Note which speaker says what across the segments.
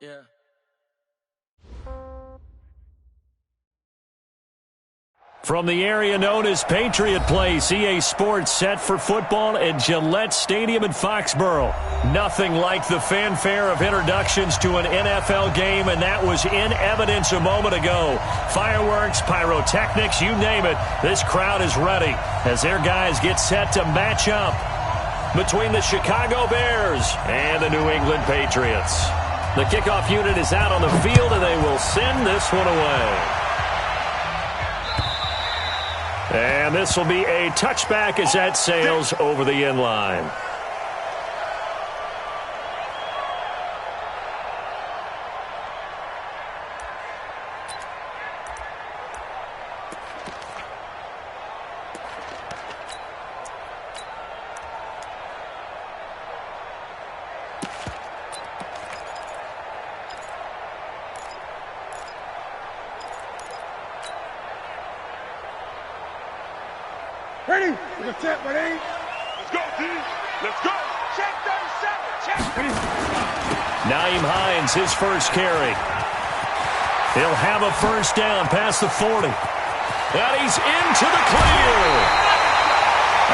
Speaker 1: Yeah.
Speaker 2: From the area known as Patriot Place, EA Sports set for football at Gillette Stadium in Foxborough. Nothing like the fanfare of introductions to an NFL game, and that was in evidence a moment ago. Fireworks, pyrotechnics, you name it. This crowd is ready as their guys get set to match up between the Chicago Bears and the New England Patriots. The kickoff unit is out on the field, and they will send this one away. And this will be a touchback as that sails over the end line.
Speaker 3: Ready? We're set, ready? Let's go, team. Let's go. Check 37. Check. Ready?
Speaker 2: Naeem Hines, his first carry. He'll have a first down past the 40. And he's into the clear.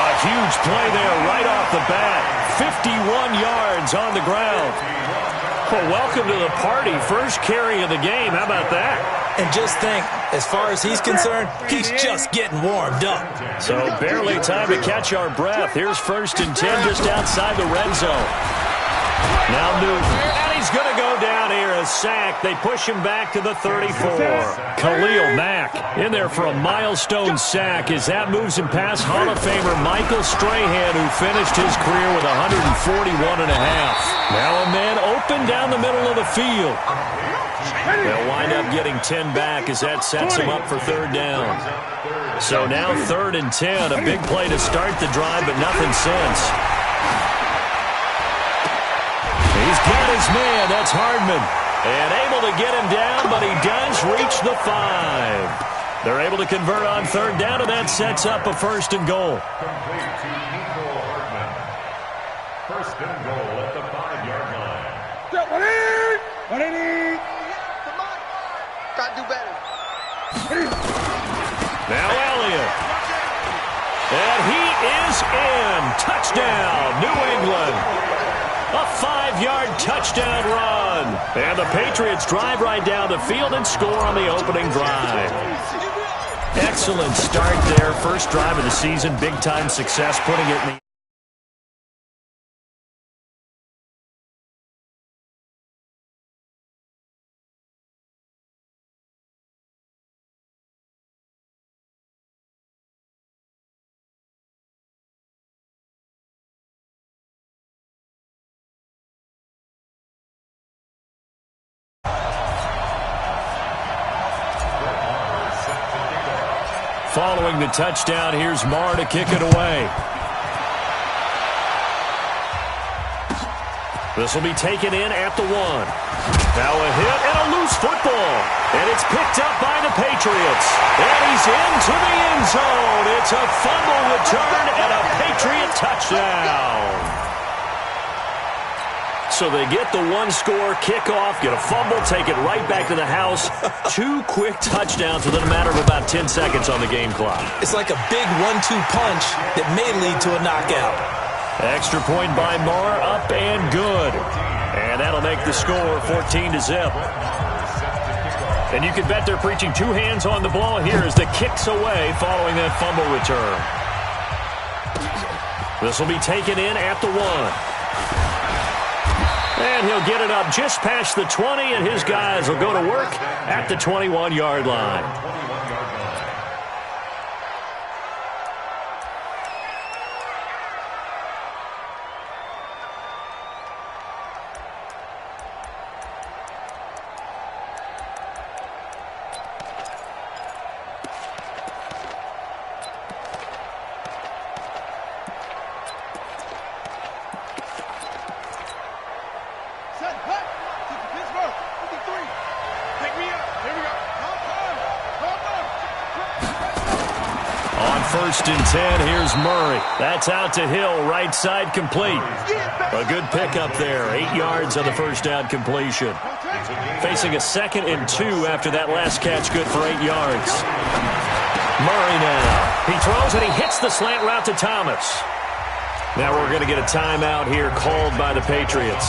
Speaker 2: A huge play there right off the bat. 51 yards on the ground. Well, welcome to the party. First carry of the game. How about that?
Speaker 1: And just think, as far as he's concerned, he's just getting warmed up.
Speaker 2: So barely time to catch our breath. Here's 1st and 10 just outside the red zone. Now Newton, and he's going to go down here, a sack. They push him back to the 34. Khalil Mack in there for a milestone sack as that moves him past Hall of Famer Michael Strahan, who finished his career with 141 and a half. Now a man open down the middle of the field. They'll wind up getting 10 back as that sets him up for 3rd down. So now 3rd and 10, a big play to start the drive, but nothing since. He's got his man, that's Hardman. And able to get him down, but he does reach the 5. They're able to convert on 3rd down, and that sets up a 1st and goal.
Speaker 4: Complete to Nico Hardman. 1st and goal at the 5-yard line.
Speaker 3: Set, ready? Ready?
Speaker 5: Come on. Got to do better.
Speaker 2: Now Elliott. And he is in. Touchdown, New England. A 5-yard touchdown run. And the Patriots drive right down the field and score on the opening drive. Excellent start there. First drive of the season. Big-time success, putting it in the... Following the touchdown, here's Marr to kick it away. This will be taken in at the 1. Now a hit and a loose football. And it's picked up by the Patriots. And he's into the end zone. It's a fumble return and a Patriot touchdown. So they get the 1-score kickoff, get a fumble, take it right back to the house. 2 quick touchdowns within a matter of about 10 seconds on the game clock.
Speaker 1: It's like a big 1-2 punch that may lead to a knockout.
Speaker 2: Extra point by Marr, up and good. And that'll make the score 14-0. And you can bet they're preaching 2 hands on the ball here as the kick's away following that fumble return. This will be taken in at the 1. And he'll get it up just past the 20, and his guys will go to work at the 21-yard line.
Speaker 3: Set, hut. Pittsburgh, 53. Pick me up. Here we go. Come on.
Speaker 2: 1st and 10. Here's Murray. That's out to Hill. Right side complete. A good pickup there. 8 yards on the first down completion. Facing a 2nd and 2 after that last catch. Good for 8 yards. Murray now. He throws and he hits the slant route to Thomas. Now we're going to get a timeout here called by the Patriots.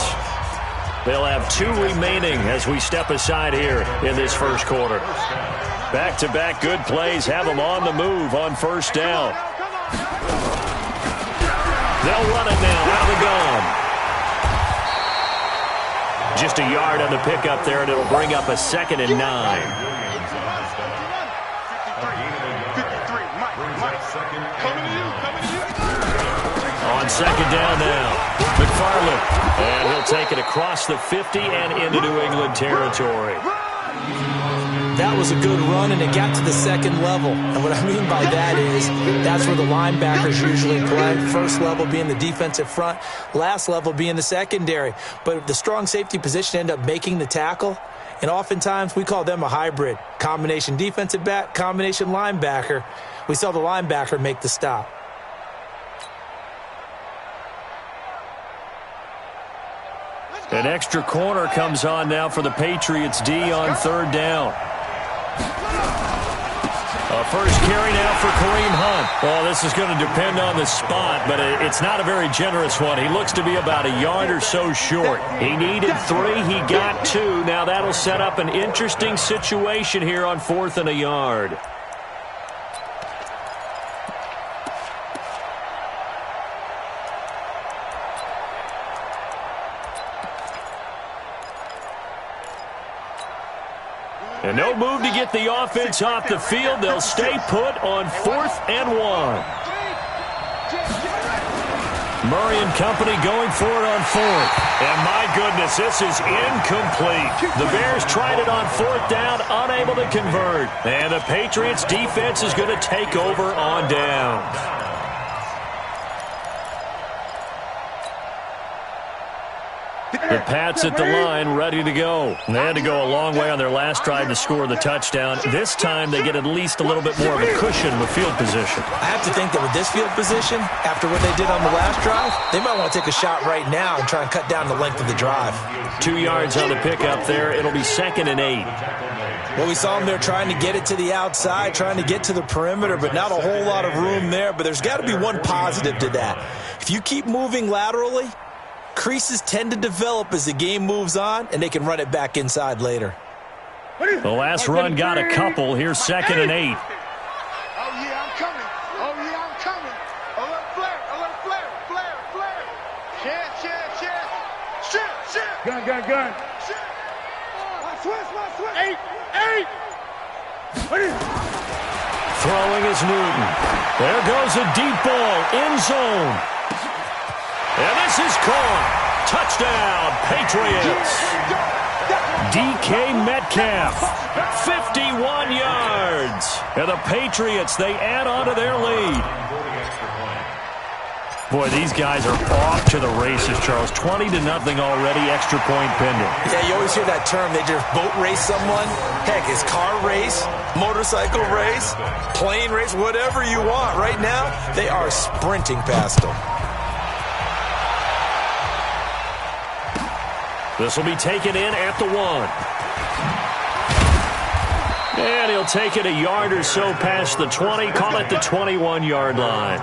Speaker 2: They'll have 2 remaining as we step aside here in this first quarter. Back-to-back good plays have them on the move on first down. They'll run it now out of the gun. Just a yard on the pickup there, and it'll bring up a 2nd and 9. On 2nd down now, McFarland. And he'll take it across the 50 and into New England territory.
Speaker 1: That was a good run, and it got to the 2nd level. And what I mean by that is that's where the linebackers usually play. First level being the defensive front, last level being the secondary. But the strong safety position ended up making the tackle. And oftentimes we call them a hybrid. Combination defensive back, combination linebacker. We saw the linebacker make the stop.
Speaker 2: An extra corner comes on now for the Patriots D on 3rd down. A first carry now for Kareem Hunt. Well, this is going to depend on the spot, but it's not a very generous one. He looks to be about a yard or so short. He needed 3. He got 2. Now that'll set up an interesting situation here on 4th and a yard. And no move to get the offense off the field. They'll stay put on 4th and 1. Murray and company going for it on 4th. And my goodness, this is incomplete. The Bears tried it on 4th down, unable to convert. And the Patriots defense is going to take over on down. The Pats at the line, ready to go. They had to go a long way on their last drive to score the touchdown. This time, they get at least a little bit more of a cushion with field position.
Speaker 1: I have to think that with this field position, after what they did on the last drive, they might want to take a shot right now and try and cut down the length of the drive.
Speaker 2: 2 yards on the pickup there. It'll be 2nd and 8.
Speaker 1: Well, we saw them there trying to get it to the outside, trying to get to the perimeter, but not a whole lot of room there. But there's got to be one positive to that. If you keep moving laterally, creases tend to develop as the game moves on, and they can run it back inside later.
Speaker 2: The last run got a couple. Here's 2nd and 8.
Speaker 5: Oh, yeah, I'm coming. Oh, yeah, I'm coming. Alert flare, alert flare, flare, flare. Shit.
Speaker 3: Gun.
Speaker 5: Shit. My switch. 8.
Speaker 2: Throwing is Newton. There goes a deep ball, end zone. And this is caught. Touchdown, Patriots. DK Metcalf, 51 yards. And the Patriots, they add on to their lead. Boy, these guys are off to the races, Charles. 20-0 already, extra point pending.
Speaker 1: Yeah, you always hear that term. They just boat race someone. Heck, it's car race, motorcycle race, plane race, whatever you want. Right now, they are sprinting past them.
Speaker 2: This will be taken in at the 1. And he'll take it a yard or so past the 20, call it the 21-yard line.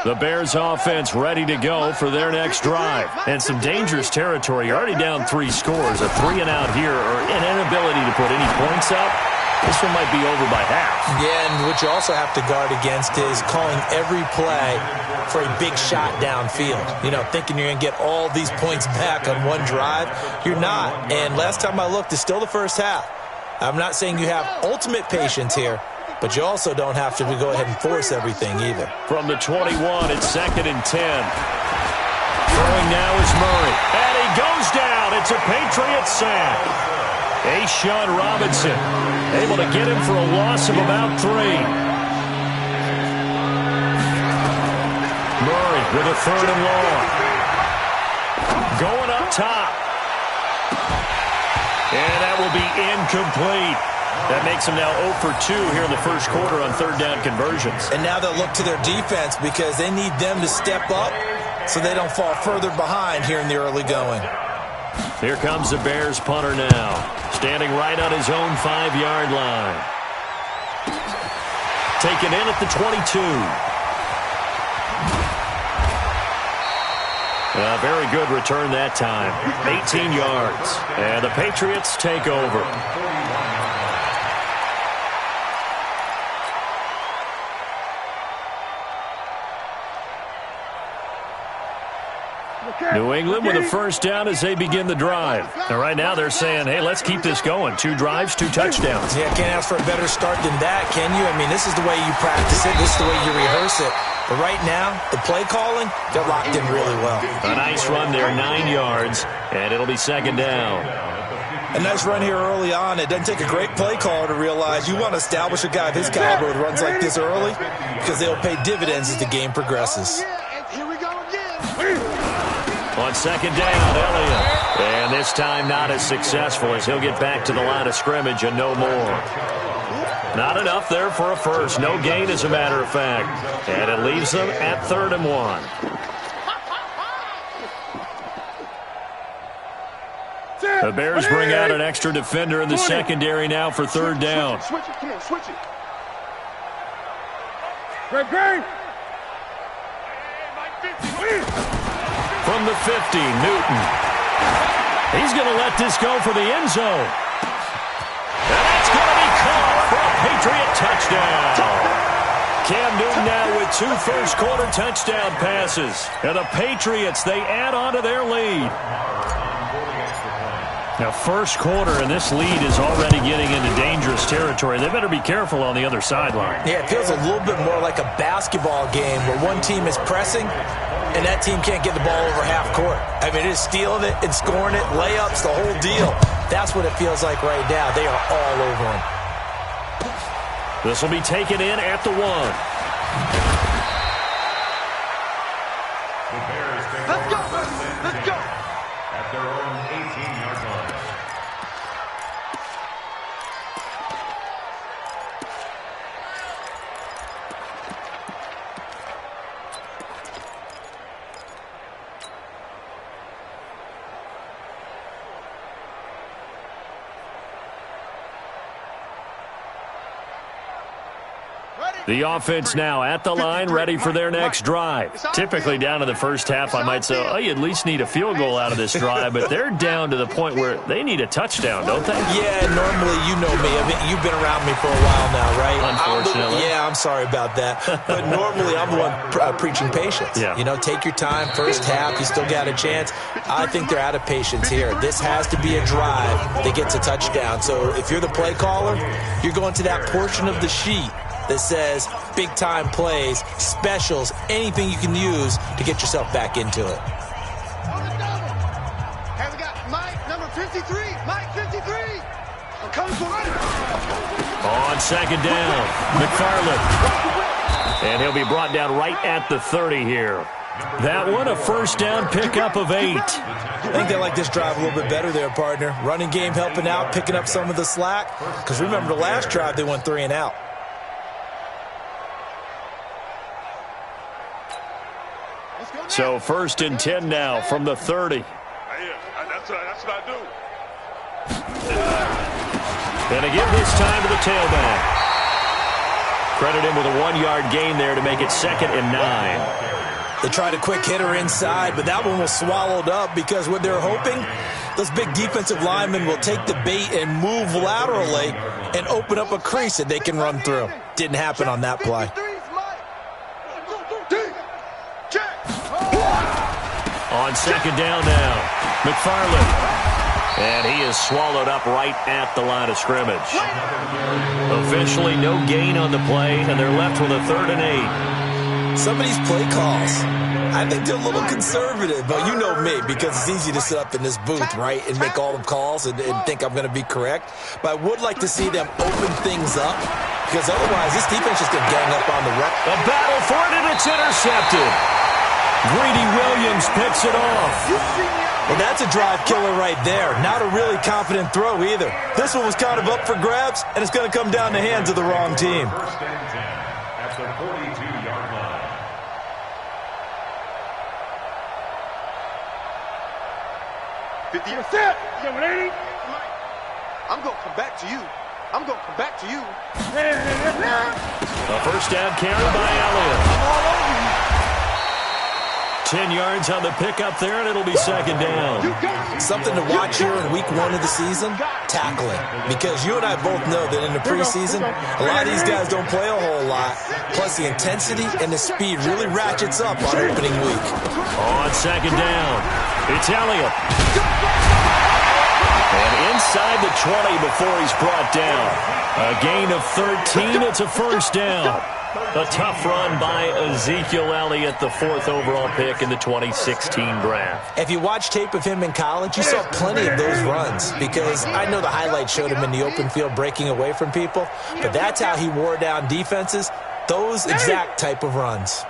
Speaker 2: The Bears offense ready to go for their next drive. And some dangerous territory. You're already down 3 scores. A 3-and-out here or an inability to put any points up. This one might be over by half.
Speaker 1: Yeah, and what you also have to guard against is calling every play for a big shot downfield. You know, thinking you're going to get all these points back on one drive. You're not. And last time I looked, it's still the first half. I'm not saying you have ultimate patience here, but you also don't have to go ahead and force everything either.
Speaker 2: From the 21, it's 2nd and 10. Throwing now is Murray. And he goes down. It's a Patriot sack. A'Shawn Robinson able to get him for a loss of about 3. with a 3rd and long. Going up top. And that will be incomplete. That makes them now 0 for 2 here in the first quarter on 3rd down conversions.
Speaker 1: And now they'll look to their defense because they need them to step up so they don't fall further behind here in the early going.
Speaker 2: Here comes the Bears punter now, standing right on his own 5-yard line. Taken in at the 22. A very good return that time. 18 yards. And the Patriots take over. New England with a 1st down as they begin the drive. And right now they're saying, hey, let's keep this going. 2 drives, 2 touchdowns.
Speaker 1: Yeah, can't ask for a better start than that, can you? I mean, this is the way you practice it. This is the way you rehearse it. But right now, the play calling, they're locked in really well.
Speaker 2: A nice run there, 9 yards, and it'll be 2nd down.
Speaker 1: A nice run here early on. It doesn't take a great play caller to realize you want to establish a guy of his caliber with runs like this early because they'll pay dividends as the game progresses.
Speaker 5: Here we go again.
Speaker 2: On 2nd down, Elliott. And this time not as successful as he'll get back to the line of scrimmage and no more. Not enough there for a first. No gain, as a matter of fact. And it leaves them at 3rd and 1. The Bears bring out an extra defender in the secondary now for 3rd down.
Speaker 5: Switch it. Come on, switch it.
Speaker 3: Great.
Speaker 2: From the 50, Newton. He's going to let this go for the end zone. And that's going to be caught for a Patriot touchdown. Cam Newton now with 2 first-quarter touchdown passes. And the Patriots, they add on to their lead. Now, first quarter, and this lead is already getting into dangerous territory. They better be careful on the other sideline.
Speaker 1: Yeah, it feels a little bit more like a basketball game where one team is pressing and that team can't get the ball over half court. I mean, it's stealing it and scoring it, layups, the whole deal. That's what it feels like right now. They are all over them.
Speaker 2: This will be taken in at the 1.
Speaker 5: Let's go. Let's go.
Speaker 4: At their own 18-yard line.
Speaker 2: The offense now at the line, ready for their next drive. Typically down to the first half, I might say, oh, you at least need a field goal out of this drive, but they're down to the point where they need a touchdown, don't they?
Speaker 1: Yeah, normally, you know me. I mean, you've been around me for a while now, right?
Speaker 2: Unfortunately.
Speaker 1: I'm sorry about that. But normally, I'm the one preaching patience.
Speaker 2: Yeah.
Speaker 1: You know, take your time, first half, you still got a chance. I think they're out of patience here. This has to be a drive that gets a touchdown. So if you're the play caller, you're going to that portion of the sheet that says big-time plays, specials, anything you can use to get yourself back into it.
Speaker 5: Have we got Mike, number 53? Mike, 53. I'm coming for it.
Speaker 2: On 2nd down, McFarland. And he'll be brought down right at the 30 here. That one, a first down pickup of 8.
Speaker 1: I think they like this drive a little bit better there, partner. Running game helping out, picking up some of the slack. Because remember, the last drive, they went 3 and out.
Speaker 2: So 1st and 10 now from the 30.
Speaker 3: That's what I do.
Speaker 2: And again this time to the tailback. Credit him with a 1-yard gain there to make it 2nd and 9.
Speaker 1: They tried a quick hitter inside, but that one was swallowed up because what they're hoping, those big defensive linemen will take the bait and move laterally and open up a crease that they can run through. Didn't happen on that play.
Speaker 2: On 2nd down now, McFarland. And he is swallowed up right at the line of scrimmage. Officially no gain on the play, and they're left with a 3rd and 8.
Speaker 1: Some of these play calls, I think they're a little conservative, but you know me, because it's easy to sit up in this booth, right, and make all the calls and think I'm going to be correct. But I would like to see them open things up, because otherwise this defense is going to gang up on the run.
Speaker 2: A battle for it, and it's intercepted. Greedy Williams picks it off.
Speaker 1: Well, that's a drive killer right there. Not a really confident throw either. This one was kind of up for grabs, and it's going to come down the hands of the wrong team.
Speaker 4: First and 10 at the 42-yard line.
Speaker 5: I'm going to come back to you. I'm going to come back to you.
Speaker 2: A first down carry by Elliott. 10 yards on the pickup there, and it'll be second down.
Speaker 1: Something to watch here in week 1 of the season, tackling. Because you and I both know that in the preseason, a lot of these guys don't play a whole lot. Plus, the intensity and the speed really ratchets up on opening week.
Speaker 2: On second down, it's Elliott. And inside the 20 before he's brought down. A gain of 13, it's a first down. A tough run by Ezekiel Elliott, the 4th overall pick in the 2016 draft.
Speaker 1: If you watch tape of him in college, you saw plenty of those runs because I know the highlights showed him in the open field breaking away from people, but that's how he wore down defenses, those exact type of runs.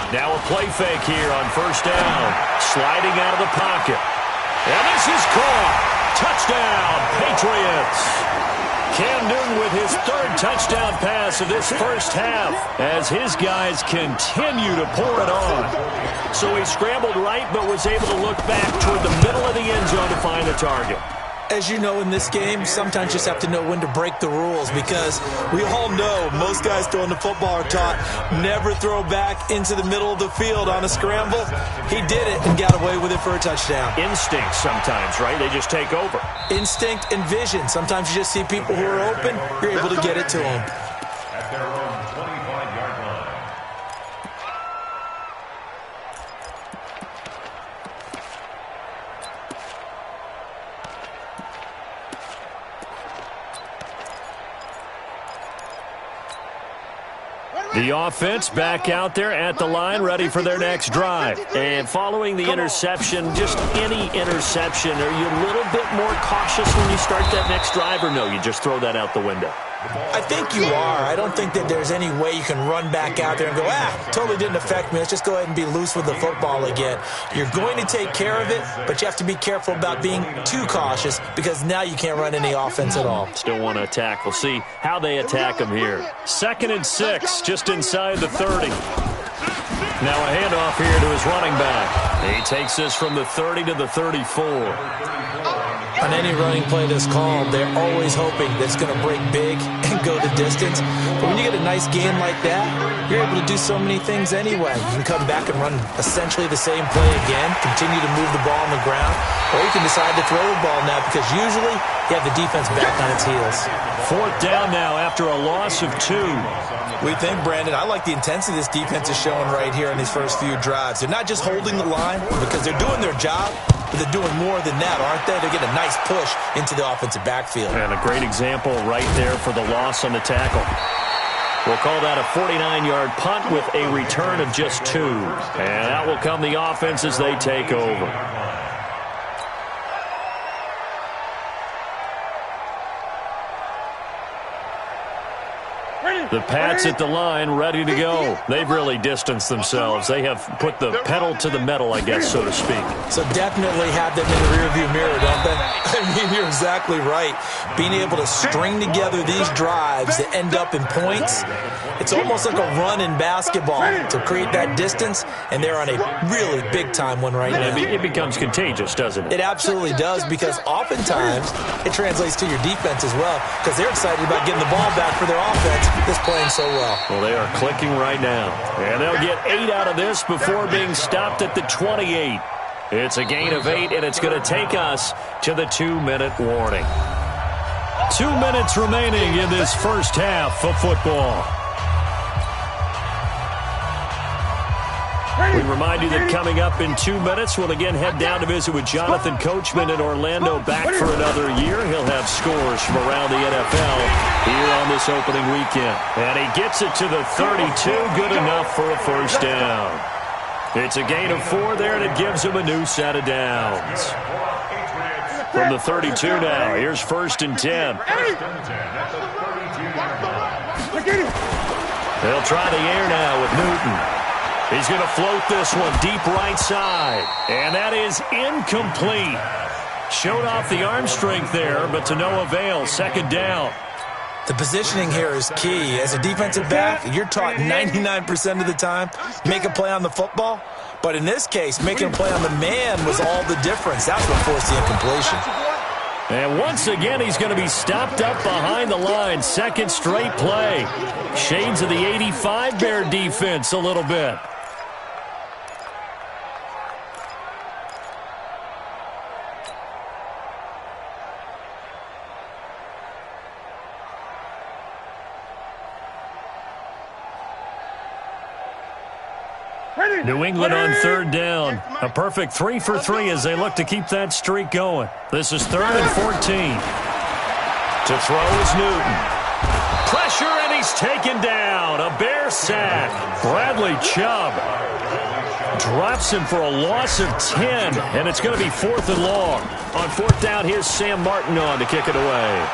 Speaker 2: Now a play fake here on first down. Sliding out of the pocket. And this is caught. Touchdown, Patriots. Cam Newton with his 3rd touchdown pass of this first half as his guys continue to pour it on. So he scrambled right but was able to look back toward the middle of the end zone to find the target.
Speaker 1: As you know, in this game, sometimes you just have to know when to break the rules because we all know most guys throwing the football are taught never throw back into the middle of the field on a scramble. He did it and got away with it for a touchdown.
Speaker 2: Instinct sometimes, right? They just take over.
Speaker 1: Instinct and vision. Sometimes you just see people who are open, you're able to get it to them.
Speaker 4: At their own 25-yard line.
Speaker 2: The offense back out there at the line, ready for their next drive. And following the interception, just any interception, are you a little bit more cautious when you start that next drive, or no, you just throw that out the window?
Speaker 1: I think you are. I don't think that there's any way you can run back out there and go, totally didn't affect me. Let's just go ahead and be loose with the football again. You're going to take care of it, but you have to be careful about being too cautious because now you can't run any offense at all.
Speaker 2: Still want to attack. We'll see how they attack them here. 2nd and 6, just inside the 30. Now a handoff here to his running back. He takes this from the 30 to the 34.
Speaker 1: On any running play that's called, they're always hoping that it's going to break big and go the distance. But when you get a nice gain like that, you're able to do so many things anyway. You can come back and run essentially the same play again, continue to move the ball on the ground, or you can decide to throw the ball now because usually you have the defense back on its heels.
Speaker 2: 4th down now after a loss of 2.
Speaker 1: We think, Brandon, I like the intensity this defense is showing right here in these first few drives. They're not just holding the line because they're doing their job, but they're doing more than that, aren't they? They're getting a nice push into the offensive backfield.
Speaker 2: And a great example right there for the loss on the tackle. We'll call that a 49-yard punt with a return of just 2. And that will come the offense as they take over. The Pats at the line, ready to go. They've really distanced themselves. They have put the pedal to the metal, I guess, so to speak.
Speaker 1: So definitely have them in the rearview mirror, don't they? I mean, you're exactly right. Being able to string together these drives that end up in points, it's almost like a run in basketball to create that distance, and they're on a really big-time one right now.
Speaker 2: It becomes contagious, doesn't it?
Speaker 1: It absolutely does, because oftentimes it translates to your defense as well, because they're excited about getting the ball back for their offense that's playing so well.
Speaker 2: Well, they are clicking right now. And they'll get 8 out of this before being stopped at the 28. It's a gain of 8, and it's going to take us to the 2-minute warning. 2 minutes remaining in this first half of football. We remind you that coming up in 2 minutes, we'll again head down to visit with Jonathan Coachman in Orlando, back for another year. He'll have scores from around the NFL here on this opening weekend. And he gets it to the 32, good enough for a first down. It's a gain of 4 there, and it gives him a new set of downs. From the 32 now, here's 1st and 10. They'll try the air now with Newton. He's going to float this one deep right side. And that is incomplete. Showed off the arm strength there, but to no avail. Second down.
Speaker 1: The positioning here is key. As a defensive back, you're taught 99% of the time, make a play on the football. But in this case, making a play on the man was all the difference. That's what forced the incompletion.
Speaker 2: And once again, he's going to be stopped up behind the line. Second straight play. Shades of the 85 Bear defense a little bit. New England on third down. A perfect 3 for 3 as they look to keep that streak going. This is 3rd and 14. To throw is Newton. Pressure, and he's taken down. A Bear sack. Bradley Chubb drops him for a loss of 10, and it's going to be 4th and long. On 4th down, here's Sam Martin on to kick it away.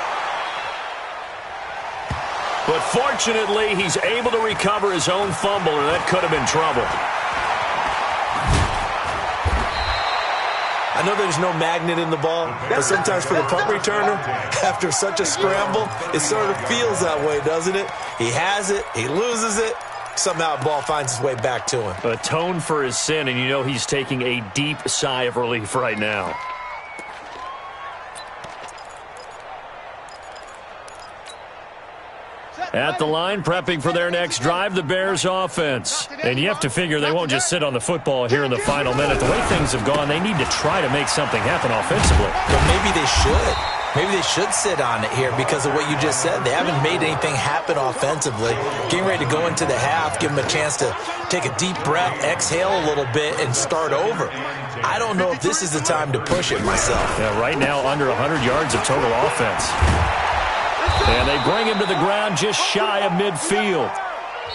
Speaker 2: But fortunately, he's able to recover his own fumble, or that could have been trouble.
Speaker 1: I know there's no magnet in the ball, but sometimes for the punt returner, after such a scramble, it sort of feels that way, doesn't it? He has it, he loses it, somehow the ball finds its way back to him.
Speaker 2: Atone for his sin, and you know he's taking a deep sigh of relief right now. At the line, prepping for their next drive, the Bears offense. And you have to figure they won't just sit on the football here in the final minute. The way things have gone, they need to try to make something happen offensively.
Speaker 1: But maybe they should. Maybe they should sit on it here because of what you just said. They haven't made anything happen offensively. Getting ready to go into the half, give them a chance to take a deep breath, exhale a little bit, and start over. I don't know if this is the time to push it myself.
Speaker 2: Yeah, right now under 100 yards of total offense. And they bring him to the ground just shy of midfield.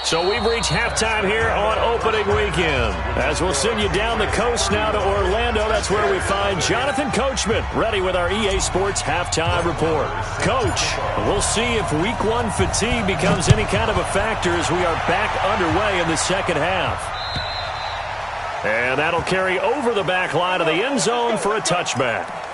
Speaker 2: So we've reached halftime here on opening weekend. As we'll send you down the coast now to Orlando, that's where we find Jonathan Coachman, ready with our EA Sports halftime report. Coach, we'll see if week 1 fatigue becomes any kind of a factor as we are back underway in the second half. And that'll carry over the back line of the end zone for a touchback.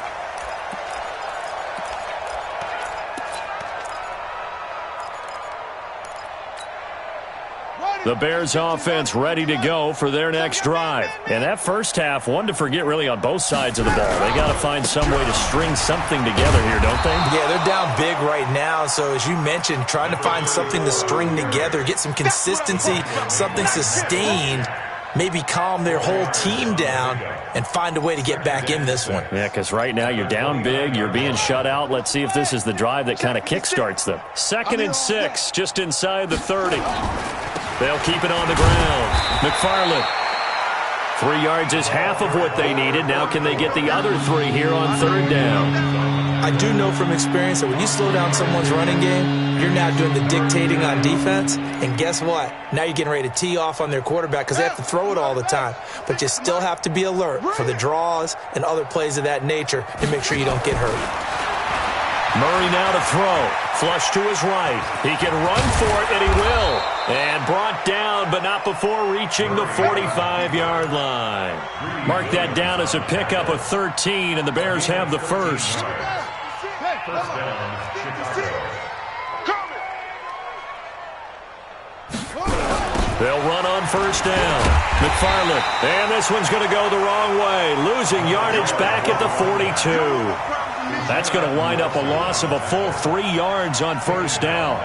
Speaker 2: The Bears offense ready to go for their next drive. And that first half, one to forget really on both sides of the ball. They got to find some way to string something together here, don't they?
Speaker 1: Yeah, they're down big right now. So as you mentioned, trying to find something to string together, get some consistency, something sustained, maybe calm their whole team down and find a way to get back in this one.
Speaker 2: Yeah, because right now you're down big, you're being shut out. Let's see if this is the drive that kind of kickstarts them. 2nd and 6, just inside the 30. They'll keep it on the ground. McFarland. 3 yards is half of what they needed. Now can they get the other 3 here on 3rd down?
Speaker 1: I do know from experience that when you slow down someone's running game, you're now doing the dictating on defense. And guess what? Now you're getting ready to tee off on their quarterback because they have to throw it all the time. But you still have to be alert for the draws and other plays of that nature to make sure you don't get hurt.
Speaker 2: Murray now to throw. Flush to his right. He can run for it, and he will. And brought down, but not before reaching the 45-yard line. Mark that down as a pickup of 13, and the Bears have the first. They'll run on 1st down. McFarland. And this one's going to go the wrong way. Losing yardage back at the 42. That's going to wind up a loss of a full 3 yards on 1st down.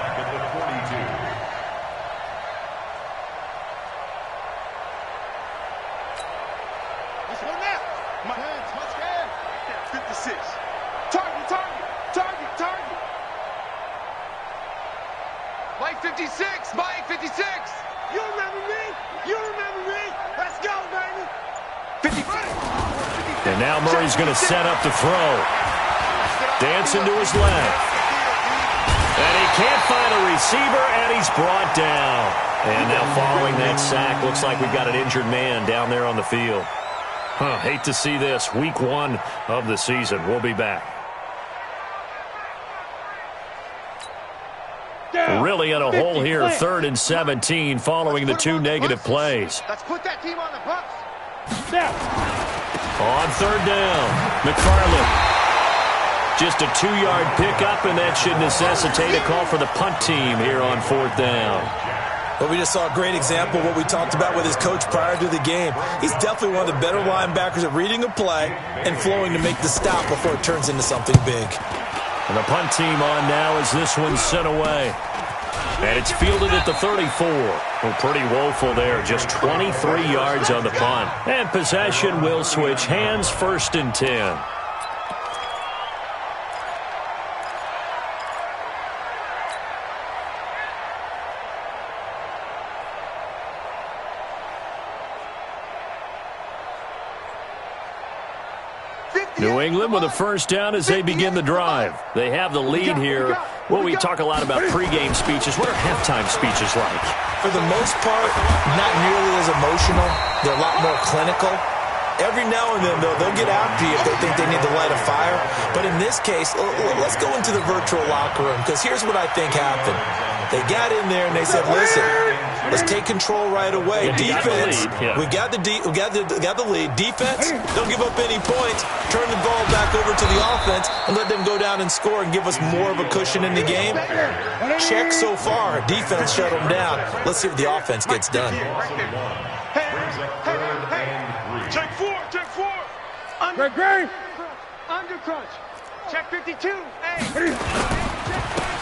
Speaker 5: Let's go now. My hands, let's go. 56. Target, target, target, target. Mike 56, Mike 56. You remember me? You remember me? Let's go, baby. 56.
Speaker 2: And now Murray's going to set up to throw. Dancing to his left. And he can't find a receiver, and he's brought down. And now following that sack, looks like we've got an injured man down there on the field. Hate to see this. Week 1 of the season. We'll be back. Really penalty and a hole here, 3rd and 17, following the 2 negative plays.
Speaker 5: Let's put that team on the bumps.
Speaker 2: On 3rd down, McFarland. Just a 2-yard pickup, and that should necessitate a call for the punt team here on 4th down.
Speaker 1: Well, we just saw a great example of what we talked about with his coach prior to the game. He's definitely one of the better linebackers at reading a play and flowing to make the stop before it turns into something big.
Speaker 2: And the punt team on now as this one's sent away. And it's fielded at the 34. Well, pretty woeful there. Just 23 yards on the punt. And possession will switch hands, 1st and 10. New England with a 1st down as they begin the drive. They have the lead here. Well, we talk a lot about pregame speeches. What are halftime speeches like?
Speaker 1: For the most part, not nearly as emotional. They're a lot more clinical. Every now and then, though, they'll get after you if they think they need to light a fire. But in this case, let's go into the virtual locker room, because here's what I think happened. They got in there and they said, listen, let's take control right away. Defense, we got the lead. Defense, don't give up any points. Turn the ball back over to the offense and let them go down and score and give us more of a cushion in the game. Check so far. Defense shut them down. Let's see if the offense gets done.
Speaker 3: Check 4, check 4.
Speaker 5: Under crunch. Check 52. Hey.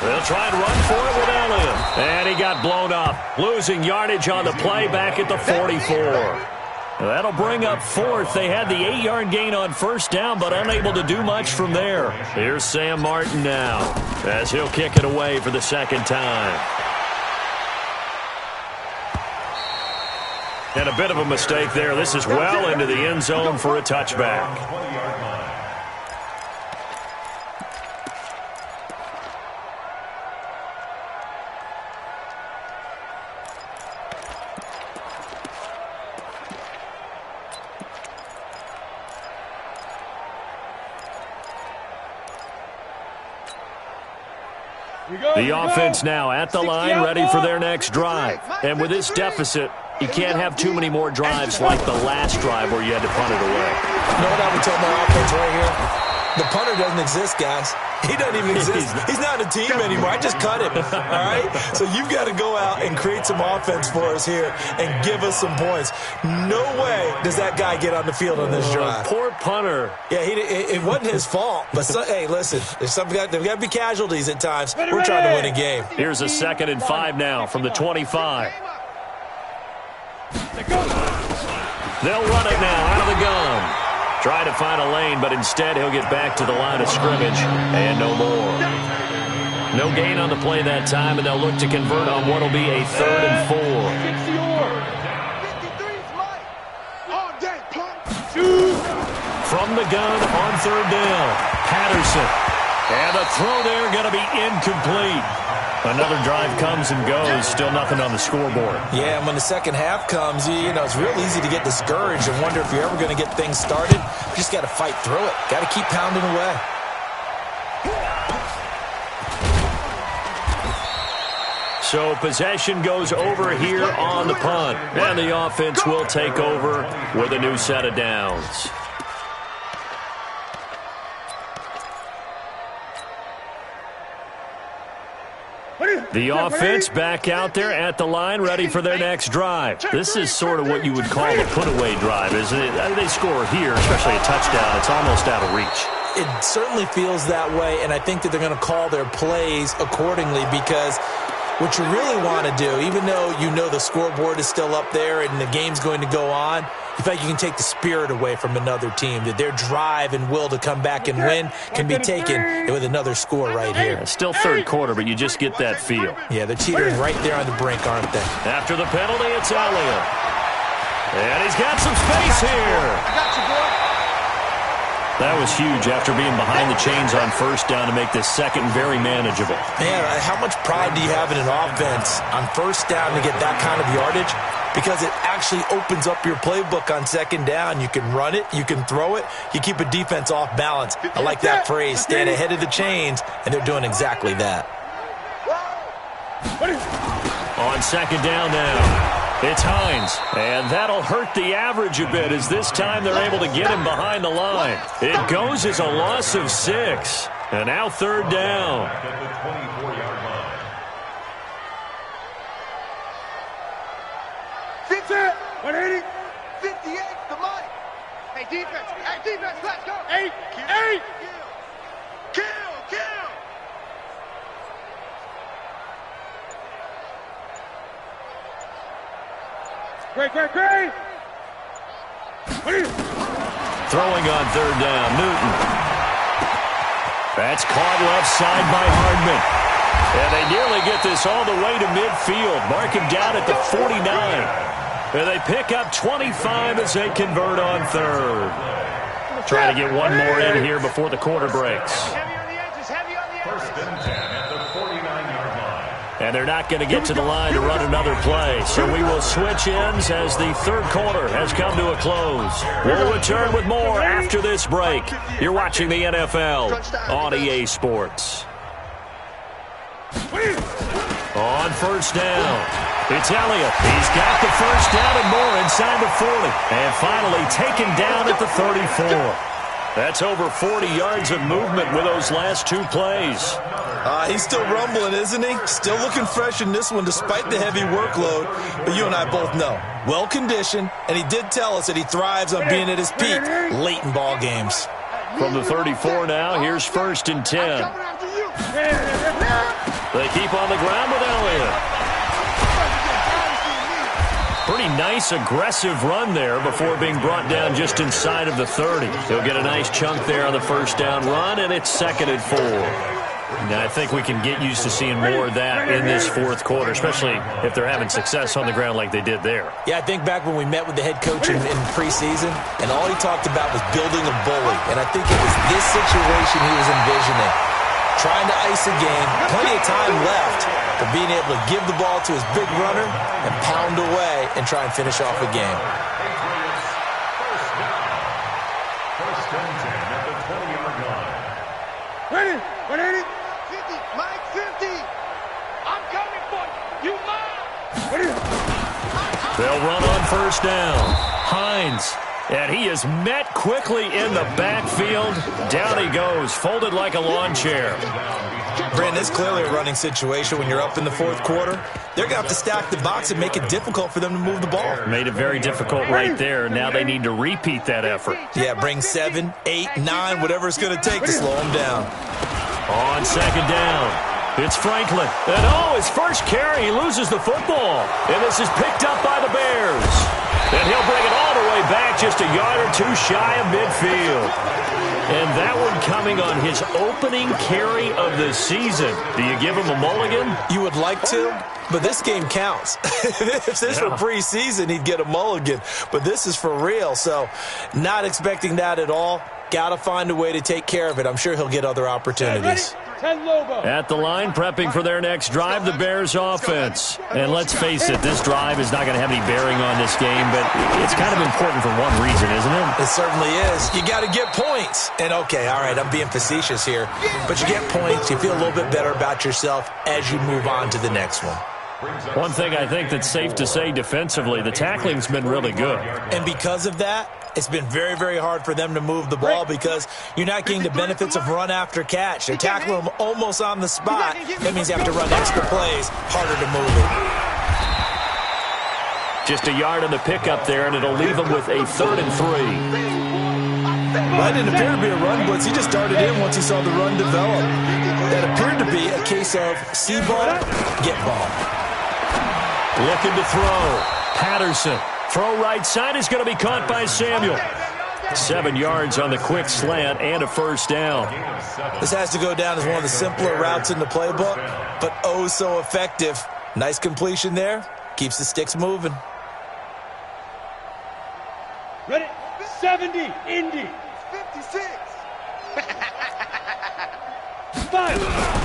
Speaker 2: They'll try and run for it with Elliott. And he got blown up. Losing yardage on the play back at the 44. That'll bring up 4th. They had the 8-yard gain on 1st down, but unable to do much from there. Here's Sam Martin now as he'll kick it away for the 2nd time. And a bit of a mistake there. This is well into the end zone for a touchback. The offense now at the line, ready for their next drive. And with this deficit, you can't have too many more drives like the last drive where you had to punt it away.
Speaker 1: You know what I would tell my offense right here? The punter doesn't exist, guys. He doesn't even exist. He's not a team anymore. I just cut him, all right? So you've got to go out and create some offense for us here and give us some points. No way does that guy get on the field on this drive.
Speaker 2: Poor punter.
Speaker 1: Yeah, it wasn't his fault. But, hey, listen, there's got to be casualties at times. We're trying to win a game.
Speaker 2: Here's a 2nd and 5 now from the 25. They'll run it now out of the gun. Try to find a lane, but instead he'll get back to the line of scrimmage and no more. No gain on the play that time, and they'll look to convert on what will be a 3rd and 4. From the gun on 3rd down, Patterson. And the throw there going to be incomplete. Another drive comes and goes. Still nothing on the scoreboard.
Speaker 1: Yeah, and when the second half comes, you know, it's real easy to get discouraged and wonder if you're ever going to get things started. You just got to fight through it. Got to keep pounding away.
Speaker 2: So possession goes over here on the punt. And the offense will take over with a new set of downs. The offense back out there at the line, ready for their next drive. This is sort of what you would call a put-away drive, isn't it? They score here, especially a touchdown. It's almost out of reach.
Speaker 1: It certainly feels that way, and I think that they're going to call their plays accordingly, because what you really want to do, even though you know the scoreboard is still up there and the game's going to go on, in fact, you can take the spirit away from another team, that their drive and will to come back and win can be taken with another score right here.
Speaker 2: Yeah, still third quarter, but you just get that feel.
Speaker 1: Yeah, they're teetering right there on the brink, aren't they?
Speaker 2: After the penalty, it's Elliott. And he's got some space here.
Speaker 5: I got you, boy.
Speaker 2: That was huge after being behind the chains on first down to make this second very manageable.
Speaker 1: Man, how much pride do you have in an offense on first down to get that kind of yardage? Because it actually opens up your playbook on second down. You can run it, you can throw it, you keep a defense off balance. I like that phrase, stand ahead of the chains, and they're doing exactly that.
Speaker 2: On second down now, it's Hines. And that'll hurt the average a bit as this time they're able to get him behind the line. It goes as a loss of 6. And now third down.
Speaker 4: At the 24-yard line.
Speaker 3: 50, 180,
Speaker 5: 58, the money. Hey, defense, let's go.
Speaker 3: 8, 8.
Speaker 5: Kill.
Speaker 3: Great.
Speaker 2: Throwing on third down, Newton. That's caught left side by Hardman. And they nearly get this all the way to midfield. Mark him down at the 49. And they pick up 25 as they convert on third. Trying to get one more in here before the quarter breaks.
Speaker 5: Heavy on the edges,
Speaker 4: First and 10 at the 49-yard line.
Speaker 2: And they're not going to get to the line to run another play. So we will switch ends as the third quarter has come to a close. We'll return with more after this break. You're watching the NFL on EA Sports. On first down, it's Elliott. He's got the first down and more inside the 40. And finally taken down at the 34. That's over 40 yards of movement with those last two plays.
Speaker 1: He's still rumbling, isn't he? Still looking fresh in this one despite the heavy workload. But you and I both know, well-conditioned, and he did tell us that he thrives on being at his peak late in ball games.
Speaker 2: From the 34 now, here's first and 10. They keep on the ground with Elliott. Pretty nice, aggressive run there before being brought down just inside of the 30. He'll get a nice chunk there on the first down run, and it's 2nd and 4. Now, I think we can get used to seeing more of that in this fourth quarter, especially if they're having success on the ground like they did there.
Speaker 1: Yeah, I think back when we met with the head coach in preseason, and all he talked about was building a bully. And I think it was this situation he was envisioning. Trying to ice a game, plenty of time left, but being able to give the ball to his big runner and pound away and try and finish off a game.
Speaker 4: First and 10 at the 20-yard line.
Speaker 3: Ready, 180.
Speaker 5: 50, Mike, 50. I'm coming for you. You mine.
Speaker 2: They'll run on first down. Hines. And he is met quickly in the backfield. Down he goes, folded like a lawn chair.
Speaker 1: Brandon, it's clearly a running situation when you're up in the fourth quarter. They're going to have to stack the box and make it difficult for them to move the ball.
Speaker 2: Made it very difficult right there. Now they need to repeat that effort.
Speaker 1: Yeah, bring 7, 8, 9, whatever it's going to take to slow them down.
Speaker 2: On second down, it's Franklin. And his first carry, he loses the football. And this is picked up by the Bears. And he'll bring it all the way back just a yard or two shy of midfield. And that one coming on his opening carry of the season. Do you give him a mulligan?
Speaker 1: You would like to, but this game counts. If this were preseason, he'd get a mulligan. But this is for real, so not expecting that at all. Got to find a way to take care of it. I'm sure he'll get other opportunities.
Speaker 2: At the line, prepping for their next drive, the Bears offense. And let's face it, this drive is not going to have any bearing on this game, but it's kind of important for one reason, isn't it?
Speaker 1: It certainly is. You got to get points. And okay, all right, I'm being facetious here, but you get points, you feel a little bit better about yourself as you move on to the next one.
Speaker 2: One thing I think that's safe to say defensively, the tackling's been really good.
Speaker 1: And because of that, it's been very, very hard for them to move the ball because you're not getting the benefits of run after catch. They're tackling them almost on the spot. That means you have to run extra plays, harder to move it.
Speaker 2: Just a yard on the pickup there, and it'll leave them with a 3rd and 3.
Speaker 1: That didn't appear to be a run blitz. He just darted in once he saw the run develop. That appeared to be a case of see ball, get ball.
Speaker 2: Looking to throw. Patterson. Throw right side is going to be caught by Samuel. 7 yards on the quick slant and a first down.
Speaker 1: This has to go down as one of the simpler routes in the playbook, but oh so effective. Nice completion there. Keeps the sticks moving.
Speaker 3: Ready, 70, Indy.
Speaker 5: 56.
Speaker 3: 5.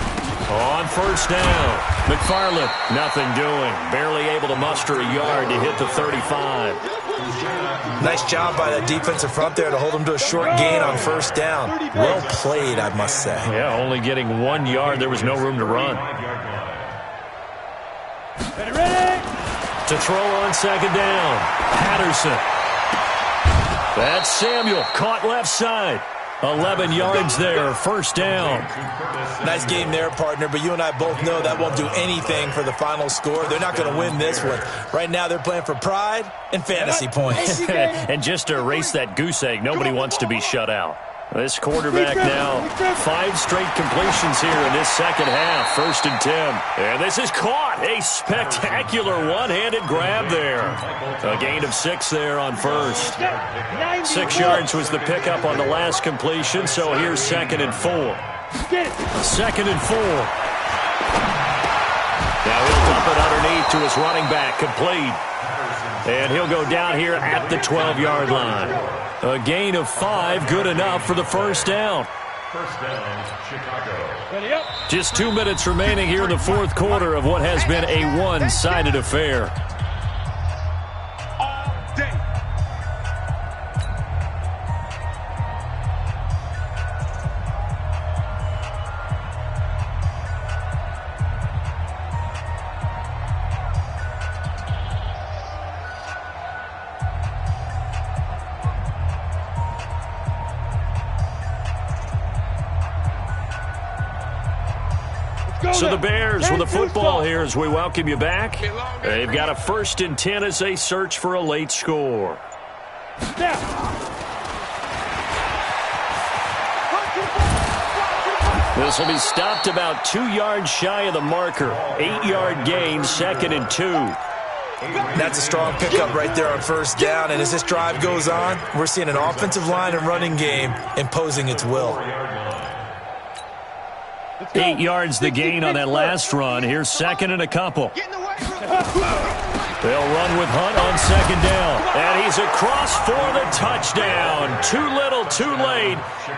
Speaker 2: On first down, McFarland, nothing doing. Barely able to muster a yard to hit the 35.
Speaker 1: Nice job by that defensive front there to hold him to a short gain on first down. Well played, I must say.
Speaker 2: Yeah, only getting 1 yard. There was no room to run. To throw on second down. Patterson. That's Samuel. Caught left side. 11 yards there. First down.
Speaker 1: Nice game there, partner, but you and I both know that won't do anything for the final score. They're not going to win this one. Right now they're playing for pride and fantasy points.
Speaker 2: And just to erase that goose egg, nobody wants to be shut out. This quarterback now, 5 straight completions here in this second half. 1st and 10. And this is caught. A spectacular one-handed grab there. A gain of 6 there on first. 6 yards was the pickup on the last completion, so here's 2nd and 4. 2nd and 4. Now he'll dump it underneath to his running back, complete. And he'll go down here at the 12-yard line. A gain of 5, good enough for the first down.
Speaker 4: First down, Chicago.
Speaker 2: Just 2 minutes remaining here in the fourth quarter of what has been a one-sided affair. So the Bears with the football here as we welcome you back. They've got a 1st and 10 as they search for a late score. This will be stopped about 2 yards shy of the marker. 8-yard gain, 2nd and 2.
Speaker 1: That's a strong pickup right there on first down, and as this drive goes on, we're seeing an offensive line and running game imposing its will.
Speaker 2: 8 yards the gain on that last run. Here's 2nd and a couple. They'll run with Hunt on 2nd down. And he's across for the touchdown. Too little, too late,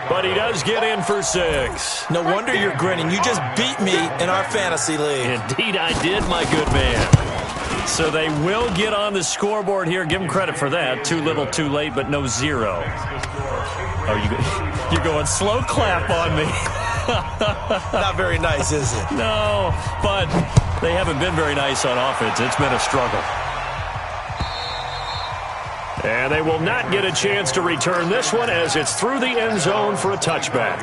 Speaker 2: but he does get in for 6.
Speaker 1: No wonder you're grinning. You just beat me in our fantasy league.
Speaker 2: Indeed I did, my good man. So they will get on the scoreboard here. Give them credit for that. Too little, too late, but no 0. You're going slow clap on me.
Speaker 1: Not very nice, is it?
Speaker 2: No, but they haven't been very nice on offense. It's been a struggle. And they will not get a chance to return this one as it's through the end zone for a touchback.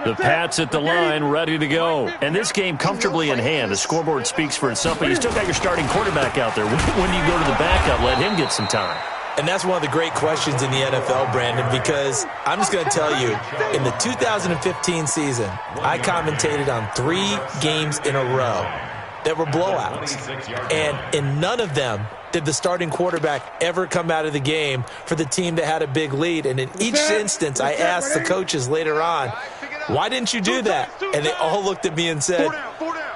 Speaker 2: The Pats at the line, ready to go. And this game comfortably in hand. The scoreboard speaks for itself, but you still got your starting quarterback out there. When do you go to the backup? Let him get some time.
Speaker 1: And that's one of the great questions in the NFL, Brandon, because I'm just going to tell you, in the 2015 season, I commentated on 3 games in a row that were blowouts. And in none of them did the starting quarterback ever come out of the game for the team that had a big lead. And in each instance, I asked the coaches later on, why didn't you do that? And they all looked at me and said,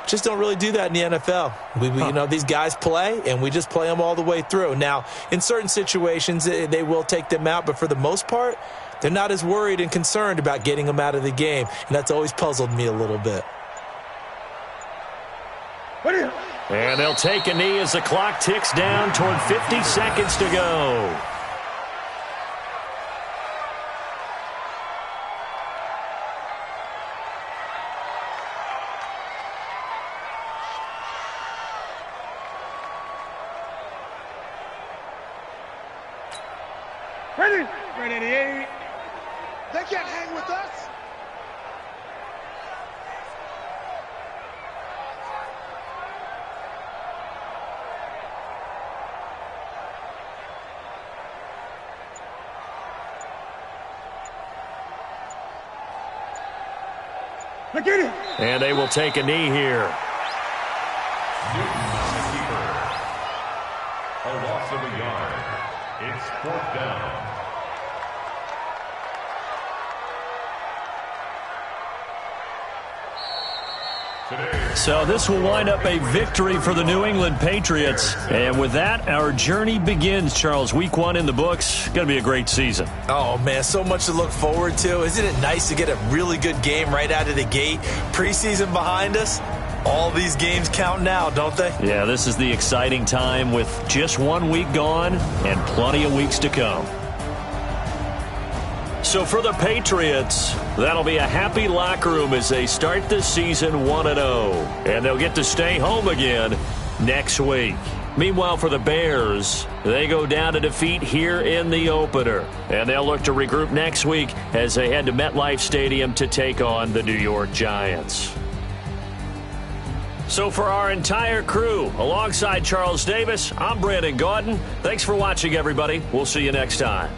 Speaker 1: just don't really do that in the NFL. You know, these guys play, and we just play them all the way through. Now, in certain situations, they will take them out, but for the most part, they're not as worried and concerned about getting them out of the game, and that's always puzzled me a little bit.
Speaker 2: And they'll take a knee as the clock ticks down toward 50 seconds to go.
Speaker 3: Ready? Ready, 88. They can't hang with us.
Speaker 2: And they will take a knee here.
Speaker 4: A loss of a yard. It's 4th down.
Speaker 2: So this will wind up a victory for the New England Patriots. And with that, our journey begins, Charles. Week 1 in the books. Going to be a great season.
Speaker 1: Oh, man, so much to look forward to. Isn't it nice to get a really good game right out of the gate? Preseason behind us. All these games count now, don't they?
Speaker 2: Yeah, this is the exciting time with just 1 week gone and plenty of weeks to come. So for the Patriots, that'll be a happy locker room as they start the season 1-0. And they'll get to stay home again next week. Meanwhile, for the Bears, they go down to defeat here in the opener. And they'll look to regroup next week as they head to MetLife Stadium to take on the New York Giants. So for our entire crew, alongside Charles Davis, I'm Brandon Gaudin. Thanks for watching, everybody. We'll see you next time.